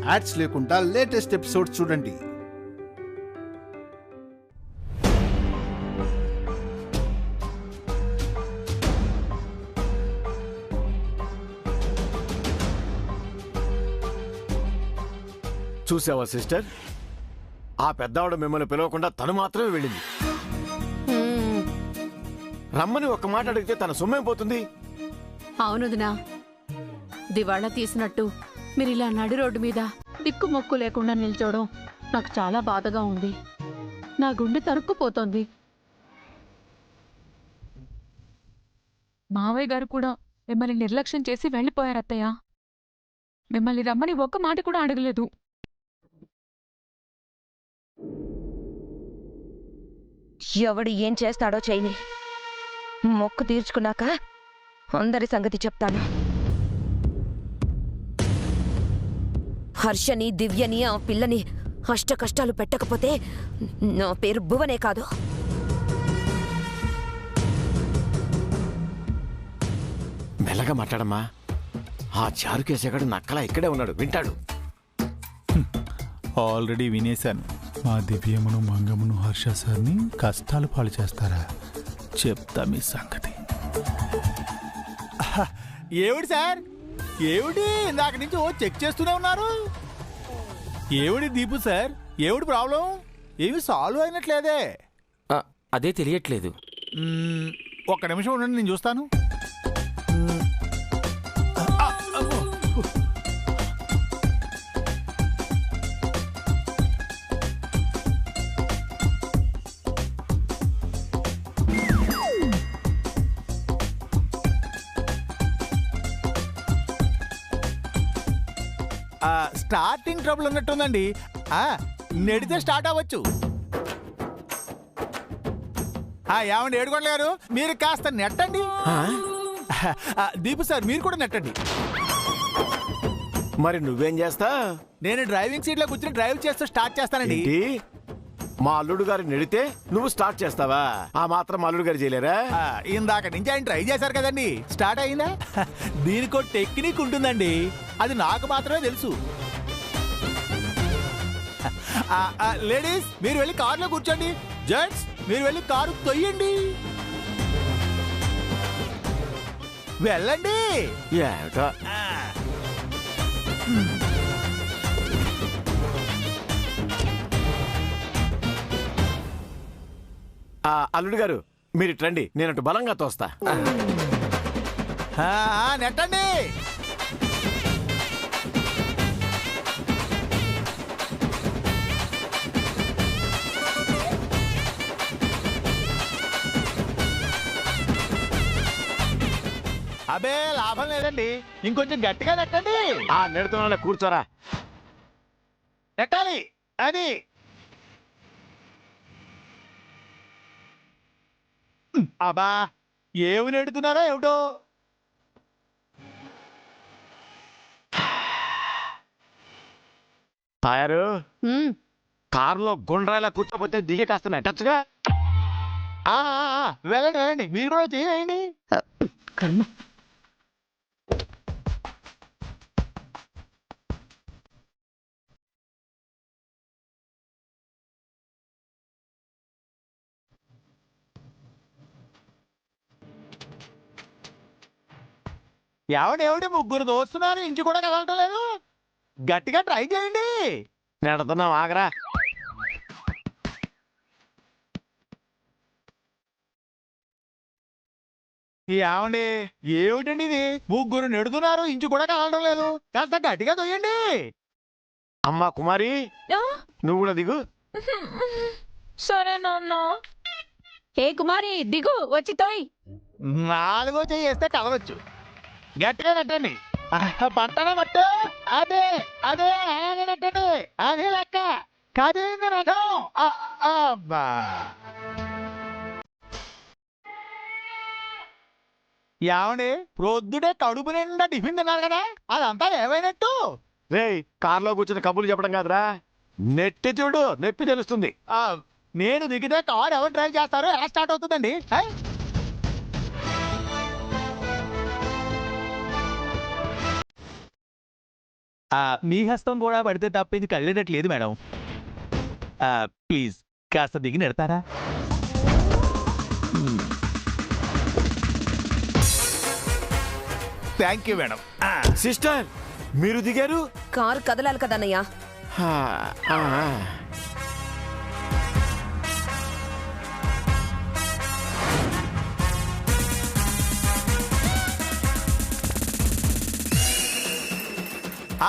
Ads లేకుండా latest episodes చూడండి. చూసావా సిస్టర్, ఆ పెద్దవాడు మిమ్మల్ని పిలవకుండా తను మాత్రమే వెళ్ళింది. రమ్మని ఒక్క మాట అడిగితే తన సొమ్మేం పోతుంది? అవునుదినా, దివాళా తీసినట్టు మీరు ఇలా నడి రోడ్డు మీద దిక్కు మొక్కు లేకుండా నిల్చోవడం నాకు చాలా బాధగా ఉంది. నా గుండె తరుక్కుపోతోంది. మావయ్య గారు కూడా మిమ్మల్ని నిర్లక్ష్యం చేసి వెళ్ళిపోయారు అత్తయ్య. మిమ్మల్ని రమ్మని ఒక్క మాట కూడా అడగలేదు. ఎవడు ఏం చేస్తాడో చేయని, మొక్కు తీర్చుకున్నాక అందరి సంగతి చెప్తాను. హర్షని, దివ్యని, ఆ పిల్లని అష్ట కష్టాలు పెట్టకపోతే నా పేరు భువనే కాదు. మెల్లగా మాట్లాడమ్మా. ఆ చారుకేసగాడు నక్కలా ఇక్కడే ఉన్నాడు, వింటాడు. ఆల్రెడీ వినేశాను. మా దివ్యమును మంగమును హర్ష సార్ని కష్టాలు పాలు చేస్తారా? చెప్తా మీ సంగతి. ఏమిటి సార్, ఏమిటి ఇందాక నుంచి ఓ చెక్ చేస్తూనే ఉన్నారు? ఏమిటి దీపు సార్, ఏమిటి ప్రాబ్లం? ఏమి సాల్వ్ అయినట్లేదే. అదే తెలియట్లేదు. ఒక్క నిమిషం ఉండండి, నేను చూస్తాను. స్టార్టింగ్ ట్రబుల్ ఉన్నట్టుందండి. నెడితే స్టార్ట్ అవ్వచ్చు. ఏమండి ఏడుకోండి గారు, మీరు కాస్త నెట్టండి. దీపు సార్, మీరు కూడా నెట్టండి. మరి నువ్వేం చేస్తా? నేను డ్రైవింగ్ సీట్ లో కూర్చొని డ్రైవ్ చేస్తూ స్టార్ట్ చేస్తానండి. ఏంటి? మా అల్లుడు గారు నెడితే నువ్వు స్టార్ట్ చేస్తావా? ఆ మాత్రం మా అల్లుడు గారు చేయలేరా? ఇందాక నుంచి ఆయన ట్రై చేశారు కదండి, స్టార్ట్ అయిందా? దీనికో టెక్నిక్ ఉంటుందండి, అది నాకు మాత్రమే తెలుసు. లేడీస్, మీరు వెళ్ళి కారులో కూర్చోండి. జెంట్స్, మీరు వెళ్ళి కారు తొయ్యండి. వెళ్ళండి. ఏమిటో. అల్లుడు గారు, మీరు రండి, నేనటు బలంగా తోస్తా. నెట్టండి. అబే లాభం లేదండి, ఇంకొంచెం గట్టిగా నెట్టండి. నెడుతున్నా, కూర్చోరా. నెట్టాలి అది. అబ్బా, ఏమి నెడుతున్నారో ఏమిటో. తాయారు, కారులో గుండ్రాయిలా కూర్చోపోతే దిగే కాస్త నెట్టచ్చుగా. వెళ్ళండి వెళ్ళండి, మీరు కూడా చేయండి. ఎవడేమిటి ముగ్గురు దోస్తున్నారు, ఇంటి కూడా కదలటం లేదు. గట్టిగా ట్రై చేయండి. నెడుతున్నావు, ఆగరా. ఏమండి, ఏమిటండి ఇది? ముగ్గురు నెడుతున్నారు, ఇంచు కూడా కదలటం లేదు. కాస్త గట్టిగా తొయ్యండి. అమ్మా కుమారి, నువ్వు కూడా దిగు. సరే నాన్న. ఏ కుమారి, దిగు, వచ్చి తోయ్. 4వ చెయ్యి వేస్తే కదలొచ్చు. గట్టిగా నెట్టండి. పంటనే మట్టు. అదే అదే అలాగే నెట్టండి. అదే లెక్క. కదిలింది రథం. అబ్బా, ఏమండి, ప్రొద్దుడే కడుపు నిండా టిఫిన్ తిన్నారు కదా, అదంతా ఏమైనట్టు? రేయ్, కారులో కూర్చొని కబుర్లు చెప్పడం కాదురా, నెట్టి చూడు, నొప్పి తెలుస్తుంది. నేను దిగితే కారు ఎవరు డ్రైవ్ చేస్తారో ఎలా స్టార్ట్ అవుతుందండి? మీ హస్తం కూడా పడితే తప్ప ఇది కళ్ళేటట్లేదు మేడం. ప్లీజ్ కాస్త దిగి నెడతారా? Thank you madam. సిస్టర్ మీరు దిగారు? కారు కదలాలి కదన్నయ్య. ఆ, ఆ.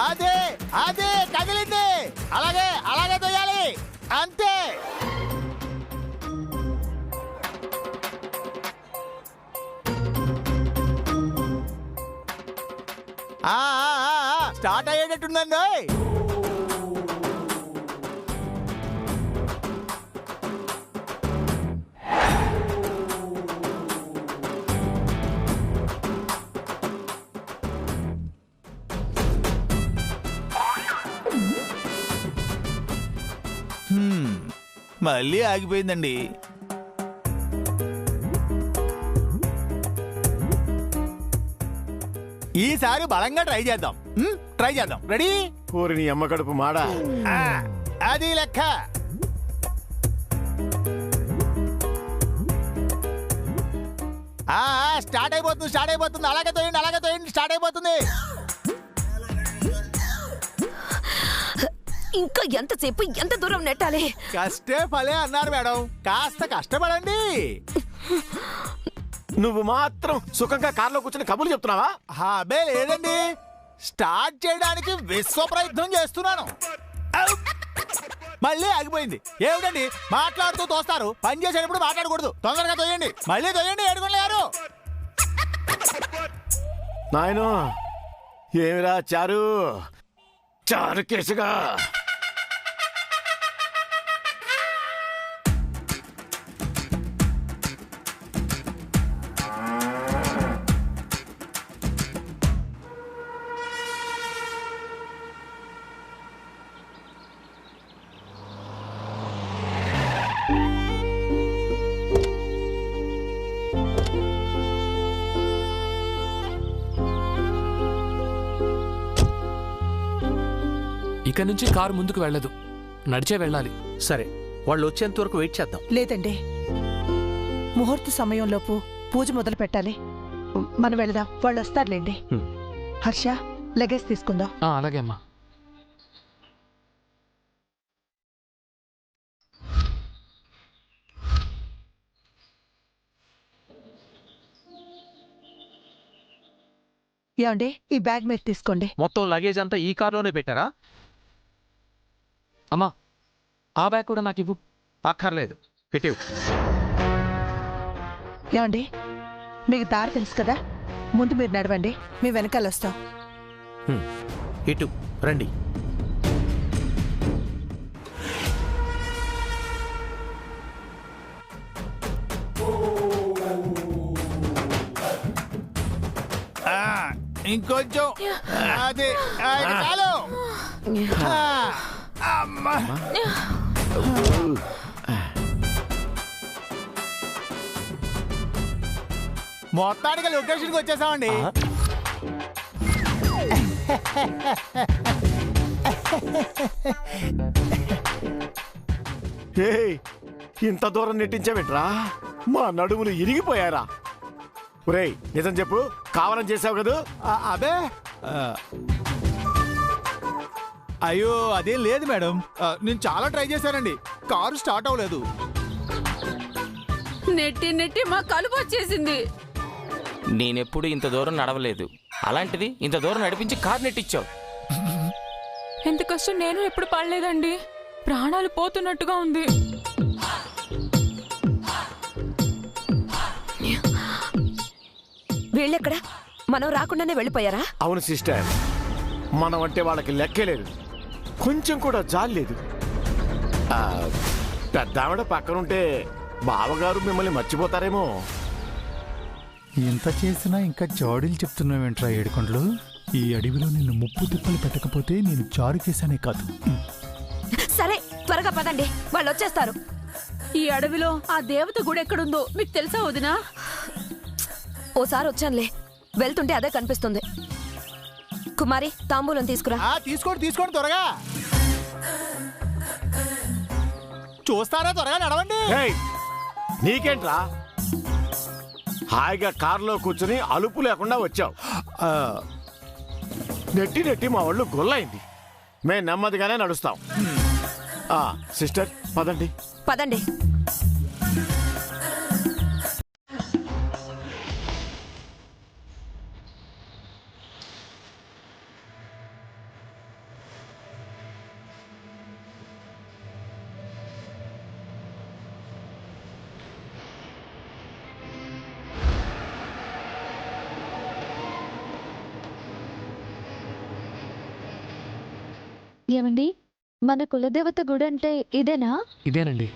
అదే అదే కదిలింది. అలాగే అలాగే తోయాలి, అంతే. స్టార్ట్ అయ్యేటట్టుందండి. మళ్ళీ ఆగిపోయిందండి. ఈసారి బలంగా ట్రై చేద్దాం. రెడీ? ఊరి నీ అమ్మ కడుపు మాడా. అది లెక్క. స్టార్ట్ అయిపోతుంది. అలాగే తోయండి. స్టార్ట్ అయిపోతుంది. ఇంకా ఎంతసేపు, ఎంత దూరం నెట్టాలి? కష్టే ఫలే అన్నారు మేడం, కాస్త కష్టపడండి. నువ్వు మాత్రం సుఖంగా కారులో కూర్చొని కబుర్లు చెప్తున్నావా? అబే లేదండి, స్టార్ట్ చేయడానికి విశ్వ ప్రయత్నం చేస్తున్నాను. మళ్ళీ ఆగిపోయింది. ఏమిటండి మాట్లాడుతూ తోస్తారు? పని చేసేటప్పుడు మాట్లాడకూడదు. తొందరగా తోయండి. మళ్ళీ తోయండి. ఏడుకోలేరు నాయను. ఏమిరా చారు కేసుగా. ఇక నుంచి కారు ముందుకు వెళ్ళదు, నడిచే వెళ్ళాలి. సరే, వాళ్ళు వచ్చేంత వరకు వెయిట్ చేద్దాం. లేదండి, ముహూర్త సమయంలోపు పూజ మొదలు పెట్టాలి. మనం వెళదాం, వాళ్ళు వస్తారులేండి. హర్ష, లగేజ్ తీసుకుందాం. అలాగే అమ్మా. ఏమండి, ఈ బ్యాగ్ మీరు తీసుకోండి. మొత్తం లగేజ్ అంతా ఈ కార్లోనే పెట్టారా? అమ్మా, ఆ బ్యాగ్ కూడా నాకు ఇవ్వు. అక్కర్లేదు, పెట్టేవు. ఏమండి, మీకు దారి తెలుసు కదా, ముందు మీరు నడవండి, మీ వెనకాల వస్తాం. ఇటు రండి. ఇంకొంచెం. అది చాలు. అమ్మా, మొత్తానికి లొకేషన్కి వచ్చేసామండి. ఇంత దూరం నెట్టించావేంట్రా? మా నడుములు ఇరిగిపోయారా? ఒరేయ్, నిజం చెప్పు, కావాలని చేసావు కదా? అబే అయ్యో, అదేం లేదు మేడం. నేను చాలా ట్రై చేశానండి, కారు స్టార్ట్ అవ్వలేదు. నెట్టి మా కలుపు వచ్చేసింది. నేనెప్పుడు ఇంత దూరం నడవలేదు, అలాంటిది ఇంత దూరం నడిపించి కారు నెట్టించావు. ఎంత కష్టం నేను ఎప్పుడు పడలేదండి. ప్రాణాలు పోతున్నట్టుగా ఉంది. వీళ్ళెక్కడ? మనం రాకుండానే వెళ్ళిపోయారా? అవును సిస్టర్, మనం అంటే వాళ్ళకి లెక్కే లేదు, కొంచెం కూడా జాలి లేదు. పెద్ద ఆవిడ పక్కనుంటే బావగారు మిమ్మల్ని మర్చిపోతారేమో. ఇంత చేసినా ఇంకా జాడీలు చెప్తున్నావేంట్రా ఏడుకొండలు? ఈ అడవిలో నిన్ను ముప్పు తిప్పలు పెట్టకపోతే నేను జారు కేసానే కాదు. సరే, త్వరగా పదండి, వాళ్ళు వచ్చేస్తారు. ఈ అడవిలో ఆ దేవత గుడి ఎక్కడుందో మీకు తెలుసా వదినా? ఓసారి వచ్చానులే, వెళ్తుంటే అదే కనిపిస్తుంది. కుమారి తాంబూలం తీసుకురా. తీసుకోండి త్వరగా. చూస్తారా, త్వరగా నడవండి. ఏయ్, నీకేంట్రా హాయిగా కారులో కూర్చుని అలుపు లేకుండా వచ్చావు. నెట్టి మా వాళ్ళు గొల్లైంది. మేము నెమ్మదిగానే నడుస్తాం. సిస్టర్ పదండి. పదండి. ఏమండి, మన కులదేవత గుడి అంటే ఇదేనా? ఇదేనండి.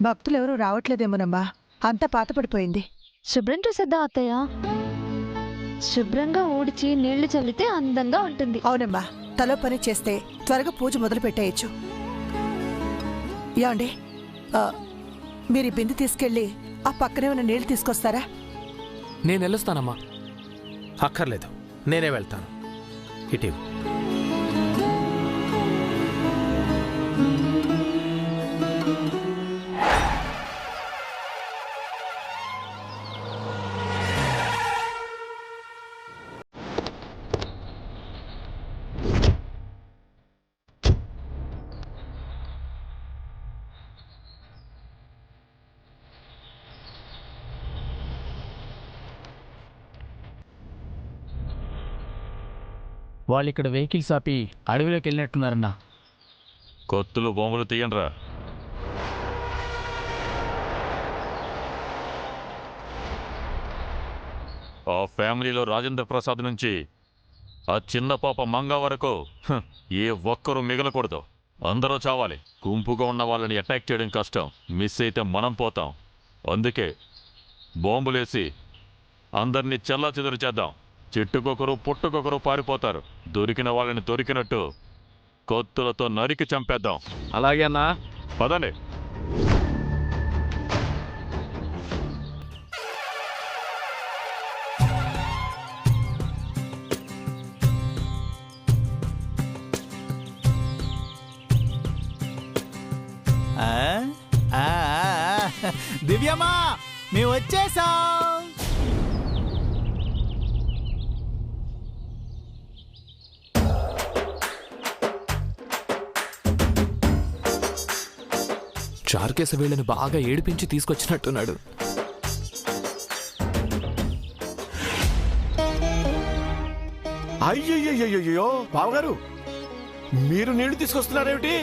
భక్తులు ఎవరూ రావట్లేదేమోనమ్మా, అంతా పాతపడిపోయింది. శుభ్రం చేసేద్దా అత్తయ్య? శుభ్రంగా ఊడ్చి నీళ్లు చల్లితే అందంగా ఉంటుంది. అవునమ్మా, తలో పని చేస్తే త్వరగా పూజ మొదలు పెట్టేయచ్చు. ఏమండి, మీరు ఈ బిందె తీసుకెళ్ళి ఆ పక్కనే ఉన్న నీళ్లు తీసుకొస్తారా? నేను వెళ్ళొస్తానమ్మా. అక్కర్లేదు, నేనే వెళ్తాను. ఇటీవ్. వాళ్ళు ఇక్కడ వెహికల్స్ ఆపి అడవిలోకి వెళ్ళినట్టున్నారన్నా. కొత్తులు బొమ్మలు తీయండిరా. ఆ ఫ్యామిలీలో రాజేంద్ర ప్రసాద్ నుంచి ఆ చిన్న పాప మంగ వరకు ఏ ఒక్కరూ మిగలకూడదు. అందరూ చావాలి. గుంపుగా ఉన్న వాళ్ళని అటాక్ చేయడం కష్టం. మిస్ అయితే మనం పోతాం. అందుకే బాంబులేసి అందరినీ చెల్లాచెదురు చేద్దాం. చెట్టుకొకరు పుట్టుకొకరు పారిపోతారు. దొరికిన వాళ్ళని దొరికినట్టు కొత్తులతో నరికి చంపేద్దాం. అలాగే అన్నా, పదండి. దివ్యమ్మా, మేము వచ్చేసాం. చారుకేశ వీళ్ళని బాగా ఏడిపించి తీసుకొచ్చినట్టున్నాడు. అయ్యయ్యో బావగారు, మీరు నీళ్లు తీసుకొస్తున్నారేమిటి?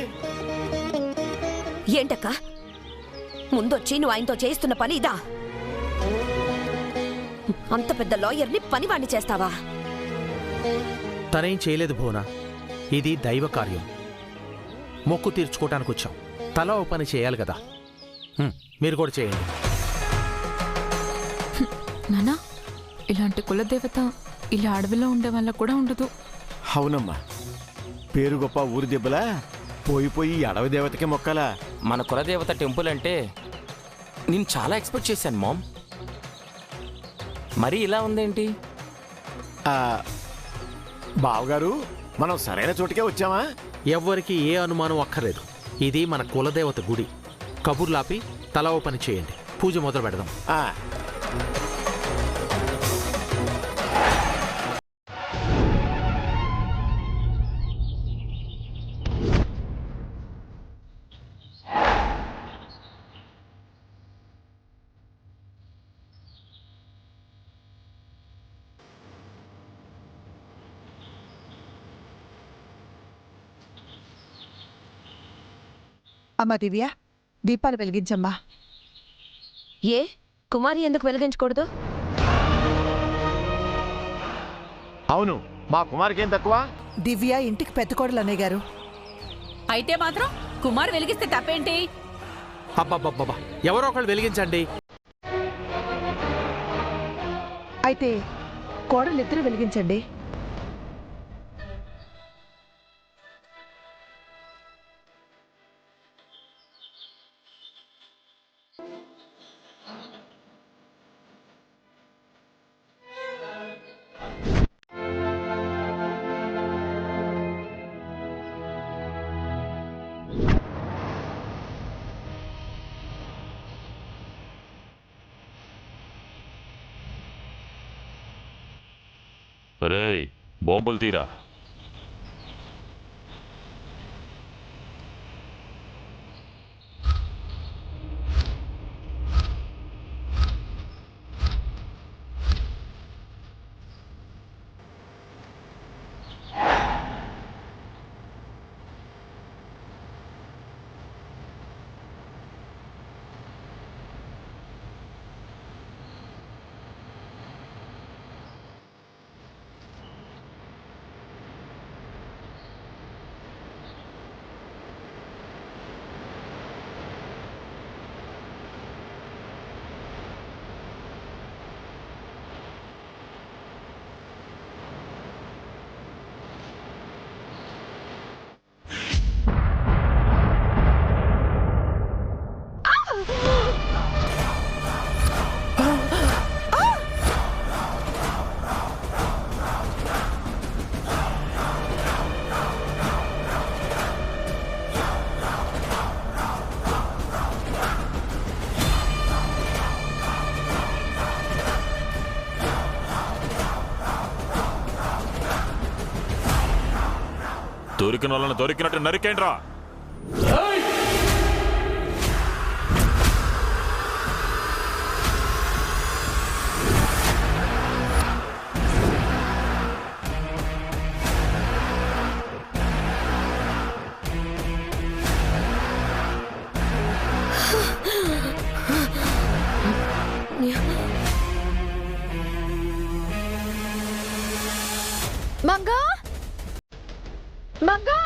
ఏంటక్క, ముందొచ్చి నువ్వు ఆయనతో చేస్తున్న పని ఇదా? అంత పెద్ద లాయర్ని పనివాణ్ణి చేస్తావా? తనేం చేయలేదు భువన. ఇది దైవ కార్యం. మొక్కు తీర్చుకోవటానికి వచ్చాం. తల ఓ పని చేయాలి కదా. మీరు కూడా చేయండి. నానా, ఇలాంటి కులదేవత ఇలా అడవిలో ఉండే వాళ్ళకు కూడా ఉండదు. అవునమ్మా, పేరు గొప్ప ఊరి దెబ్బలా పోయి అడవి దేవతకి మొక్కలా. మన కులదేవత టెంపుల్ అంటే నేను చాలా ఎక్స్పెక్ట్ చేశాను మామ్. మరి ఇలా ఉందేంటి? బావగారు, మనం సరైన చోటుకే వచ్చామా? ఎవ్వరికి ఏ అనుమానం అక్కర్లేదు. ఇది మన కులదేవత గుడి. కబుర్లాపి తల ఓ పని చేయండి. పూజ మొదలు పెడదాం. అమ్మా దివ్య, దీపాలు వెలిగించమ్మా. ఏ కుమారి ఎందుకు వెలిగించకూడదు? అవును, మా కుమారికి ఏం తక్కువ? దివ్య ఇంటికి పెద్ద కోడలు అన్నయ్య గారు. అయితే మాత్రం కుమార్ వెలిగిస్తే తప్పేంటి? అబ్బబ్బబ్బబ్బా, ఎవరో ఒకళ్ళు వెలిగించండి. అయితే కోడలు ఇద్దరు వెలిగించండి. రేయ్ బాంబులు తీరా. దొరికిన వాళ్ళని దొరికినట్టు నరికేంట్రా. మంగా మంగా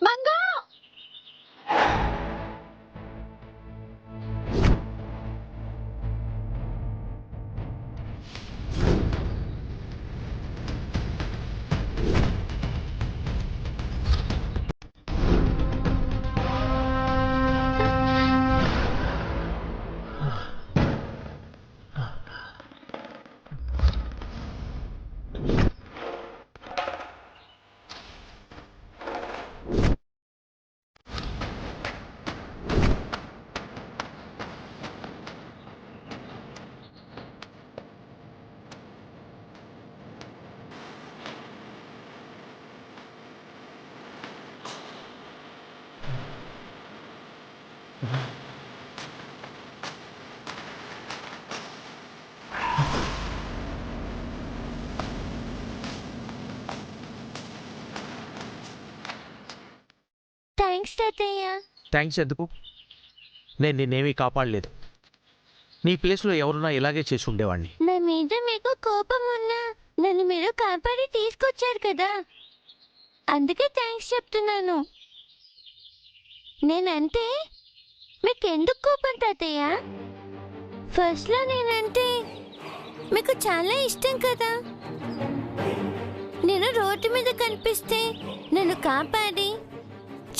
మంగా థ్యాంక్స్ తాతయ్య. థ్యాంక్స్ ఎందుకు? నేను నిన్నేమీ కాపాడలేదు. నీ ప్లేస్లో ఎవరున్నా ఇలాగే చేసి ఉండేవాడిని. నా మీద మీకు కోపం ఉన్నా నన్ను మీరు కాపాడి తీసుకొచ్చారు కదా, అందుకే థ్యాంక్స్ చెప్తున్నాను. నేనంటే మీకెందుకు కోపం తాతయ్య? ఫస్ట్లో నేనంటే మీకు చాలా ఇష్టం కదా. నేను రోడ్డు మీద కనిపిస్తే నన్ను కాపాడి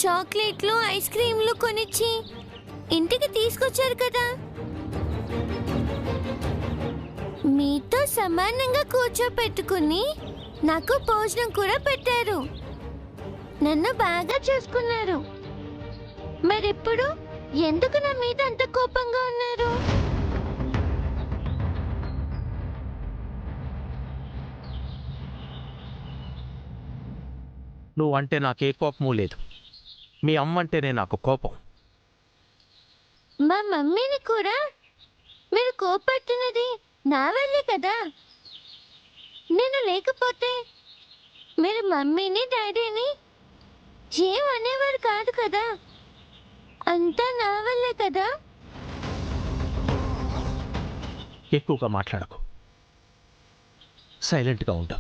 చాక్లెట్లు ఐస్ క్రీంలు కొనిచ్చి ఇంటికి తీసుకొచ్చారు కదా. మీతో సమానంగా కూర్చోపెట్టుకుని నాకు భోజనం కూడా పెట్టారు, నన్ను బాగా చూసుకున్నారు. మరిప్పుడు ఎందుకు నా మీద అంత కోపంగా ఉన్నారు? నువ్వంటే నాకే కోపము లేదు. మీ అమ్మ అంటేనే నాకు కోపం. మా మమ్మీని కూడా మీరు కోపడుతున్నది నా వల్లే కదా. నేను లేకపోతే మీరు మమ్మీని డాడీని ఏం అనేవారు కాదు కదా. అంతా నా వల్లే కదా. ఎక్కువగా మాట్లాడకు, సైలెంట్గా ఉండు.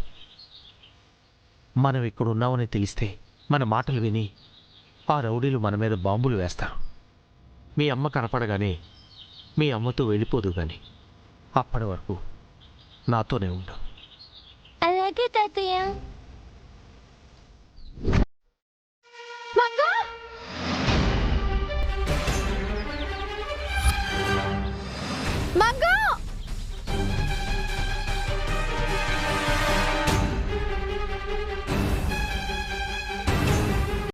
మనం ఇక్కడ ఉన్నామని తెలిస్తే మన మాటలు విని ఆ రౌడీలు మన మీద బాంబులు వేస్తారు. మీ అమ్మ కనపడగానే మీ అమ్మతో వెళ్ళిపోదు కానీ అప్పటి వరకు నాతోనే ఉండు. అలాగే తాతయ్య.